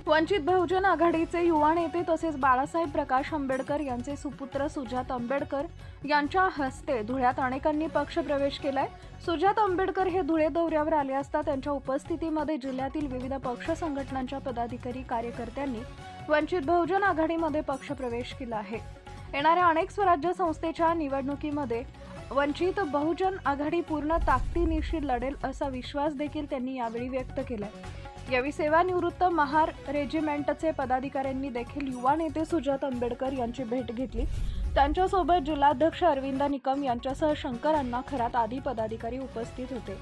वंचित बहुजन आघाडीचे युवा नेते तसेच बाळासाहेब प्रकाश आंबेडकर यांचे सुपुत्र सुजात आंबेडकर यांच्या हस्ते धुळ्यात अनेकांनी पक्षप्रवेश केलाय। सुजात आंबेडकर हे धुळे दौऱ्यावर आले असता त्यांच्या उपस्थितीमध्ये जिल्ह्यातील विविध पक्ष संघटनांच्या पदाधिकारी कार्यकर्त्यांनी वंचित बहुजन आघाडीमध्ये पक्षप्रवेश केला आहे। येणाऱ्या अनेक स्वराज्य संस्थेच्या निवडणुकीमध्ये वंचित बहुजन आघाडी पूर्ण ताकदीनिशी लढेल असा विश्वास देखील त्यांनी यावेळी व्यक्त केलाय। यावेळी सेवानिवृत्त महार रेजिमेंटचे पदाधिकाऱ्यांनी देखील युवा नेते सुजात आंबेडकर यांची भेट घेतली। त्यांच्यासोबत जिल्हाध्यक्ष अरविंद निकम यांच्यासह शंकर अण्णा खरात आदी पदाधिकारी उपस्थित होते।